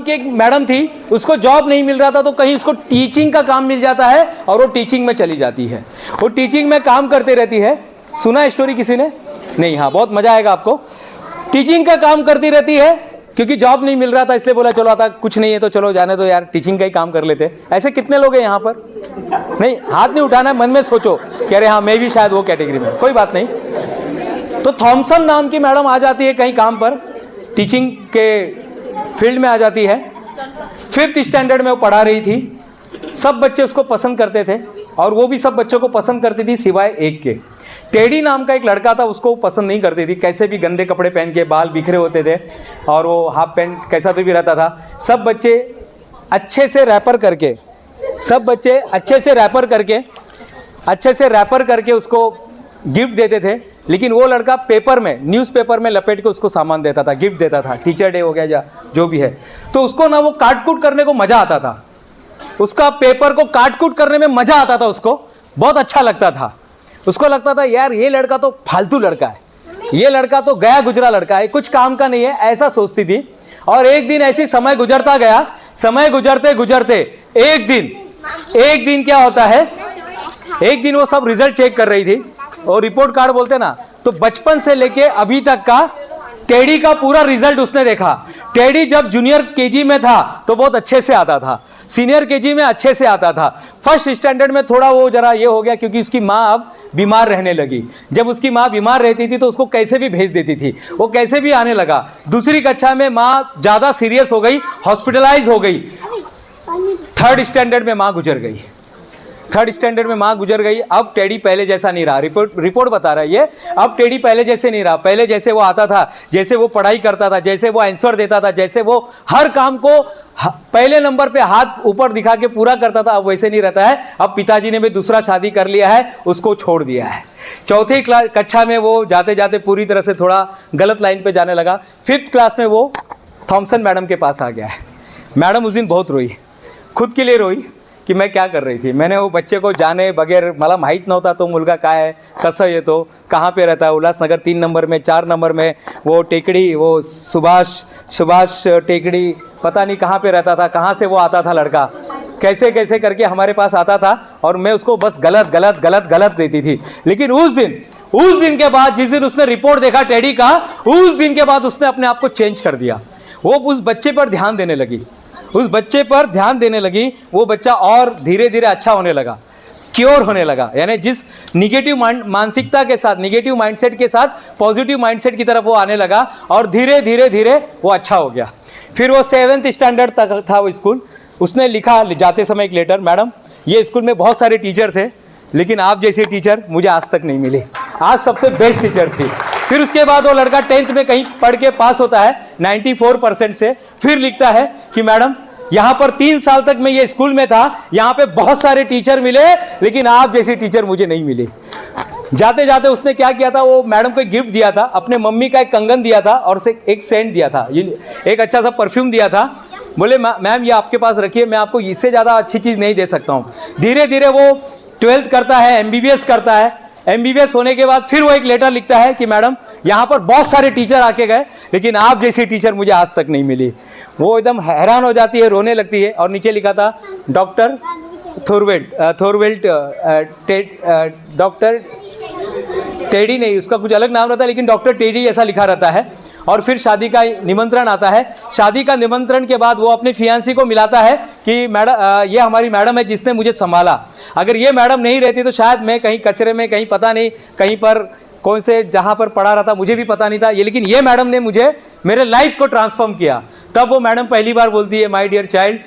की एक मैडम थी, उसको जॉब नहीं मिल रहा था तो कहीं उसको टीचिंग का काम मिल जाता है और वो टीचिंग में चली जाती है। वो टीचिंग में काम करते रहती है। सुना है स्टोरी किसी ने? नहीं? हाँ, बहुत मजा आएगा आपको। टीचिंग का काम करती रहती है क्योंकि जॉब नहीं मिल रहा था, इसलिए बोला चलो आता कुछ नहीं है तो चलो जाने दो यार, टीचिंग का ही काम कर लेते। ऐसे कितने लोग हैं यहाँ पर? नहीं, हाथ नहीं उठाना, मन में सोचो कह रहे हाँ मैं भी शायद वो कैटेगरी में। कोई बात नहीं। तो थॉमसन नाम की मैडम आ जाती है कहीं काम पर, टीचिंग के फील्ड में आ जाती है। 5th स्टैंडर्ड में वो पढ़ा रही थी। सब बच्चे उसको पसंद करते थे और वो भी सब बच्चों को पसंद करती थी सिवाय एक के। टेडी नाम का एक लड़का था, उसको पसंद नहीं करती थी। कैसे भी गंदे कपड़े पहन के, बाल बिखरे होते थे और वो हाफ पैंट कैसा तो भी रहता था। सब बच्चे अच्छे से रैपर करके उसको गिफ्ट देते थे, लेकिन वो लड़का पेपर में, न्यूज़पेपर में लपेट के उसको सामान देता था, गिफ्ट देता था। टीचर डे हो गया या जो भी है, तो उसको ना वो काट कूट करने को मज़ा आता था। उसका पेपर को काट कूट करने में मज़ा आता था, उसको बहुत अच्छा लगता था। उसको लगता था यार ये लड़का तो फालतू लड़का है, ये लड़का तो गया गुजरा लड़का है, कुछ काम का नहीं है, ऐसा सोचती थी। और एक दिन ऐसी समय गुजरता गया। समय गुजरते गुजरते एक दिन क्या होता है, एक दिन वो सब रिजल्ट चेक कर रही थी और रिपोर्ट कार्ड बोलते ना, तो बचपन से लेके अभी तक का टेडी का पूरा रिजल्ट उसने देखा। टेडी जब जूनियर केजी में था तो बहुत अच्छे से आता था, सीनियर केजी में अच्छे से आता था, 1st स्टैंडर्ड में थोड़ा वो जरा ये हो गया क्योंकि उसकी माँ अब बीमार रहने लगी। जब उसकी माँ बीमार रहती थी तो उसको कैसे भी भेज देती थी, वो कैसे भी आने लगा। 2री कक्षा में माँ ज़्यादा सीरियस हो गई, हॉस्पिटलाइज हो गई। 3rd स्टैंडर्ड में माँ गुजर गई। 3rd स्टैंडर्ड में माँ गुजर गई। अब टेडी पहले जैसा नहीं रहा। रिपोर्ट बता रहा है ये, अब टेडी पहले जैसे नहीं रहा। पहले जैसे वो आता था, जैसे वो पढ़ाई करता था, जैसे वो आंसर देता था, जैसे वो हर काम को पहले नंबर पे हाथ ऊपर दिखा के पूरा करता था, अब वैसे नहीं रहता है। अब पिताजी ने भी दूसरा शादी कर लिया है, उसको छोड़ दिया है। 4th कक्षा में वो जाते जाते पूरी तरह से थोड़ा गलत लाइन पे जाने लगा। 5th क्लास में वो थॉमसन मैडम के पास आ गया है। मैडम उस दिन बहुत रोई, खुद के लिए रोई की मैं क्या कर रही थी। मैंने वो बच्चे को जाने बगैर, मला माहीत नव्हता तो मुलगा काय आहे, कसं येतो, कहाँ पे रहता है, उल्लासनगर 3 नंबर में, 4 नंबर में, वो टेकड़ी, वो सुभाष टेकड़ी, पता नहीं कहाँ पे रहता था, कहाँ से वो आता था लड़का, कैसे कैसे करके हमारे पास आता था और मैं उसको बस गलत देती थी। लेकिन उस दिन के बाद, जिस दिन उसने रिपोर्ट देखा टेडी का, उस दिन के बाद उसने अपने आप को चेंज कर दिया। वो उस बच्चे पर ध्यान देने लगी, वो बच्चा और धीरे धीरे अच्छा होने लगा, क्योर होने लगा। यानी जिस निगेटिव मानसिकता के साथ, निगेटिव माइंडसेट के साथ पॉजिटिव माइंडसेट की तरफ वो आने लगा और धीरे धीरे वो अच्छा हो गया। फिर वो 7th स्टैंडर्ड तक था वो स्कूल। उसने लिखा जाते समय एक लेटर, मैडम ये स्कूल में बहुत सारे टीचर थे लेकिन आप जैसी टीचर मुझे आज तक नहीं मिली, आज सबसे बेस्ट टीचर थी। फिर उसके बाद वो लड़का 10th में कहीं पढ़ के पास होता है 94% से। फिर लिखता है कि मैडम यहाँ पर 3 साल तक मैं ये स्कूल में था, यहाँ पे बहुत सारे टीचर मिले लेकिन आप जैसी टीचर मुझे नहीं मिली। जाते जाते उसने क्या किया था, वो मैडम को एक गिफ्ट दिया था, अपने मम्मी का एक कंगन दिया था और एक सेंट दिया था, एक अच्छा सा परफ्यूम दिया था। बोले मैम ये आपके पास रखिए, मैं आपको इससे ज़्यादा अच्छी चीज़ नहीं दे सकता हूँ। धीरे धीरे वो 12th करता है, MBBS करता है। MBBS होने के बाद फिर वो एक लेटर लिखता है कि मैडम यहाँ पर बहुत सारे टीचर आके गए लेकिन आप जैसी टीचर मुझे आज तक नहीं मिली। वो एकदम हैरान हो जाती है, रोने लगती है और नीचे लिखा था डॉक्टर डॉक्टर टेडी नहीं, उसका कुछ अलग नाम रहता है लेकिन डॉक्टर टेडी ऐसा लिखा रहता है। और फिर शादी का निमंत्रण आता है। शादी का निमंत्रण के बाद वो अपनी फियांसी को मिलाता है कि मैडम ये हमारी मैडम है जिसने मुझे संभाला, अगर ये मैडम नहीं रहती तो शायद मैं कहीं कचरे में, कहीं पता नहीं कहीं पर कौन से जहाँ पर पढ़ा रहा था, मुझे भी पता नहीं था ये, लेकिन ये मैडम ने मुझे मेरे लाइफ को ट्रांसफॉर्म किया। तब वो मैडम पहली बार बोलती है माय डियर चाइल्ड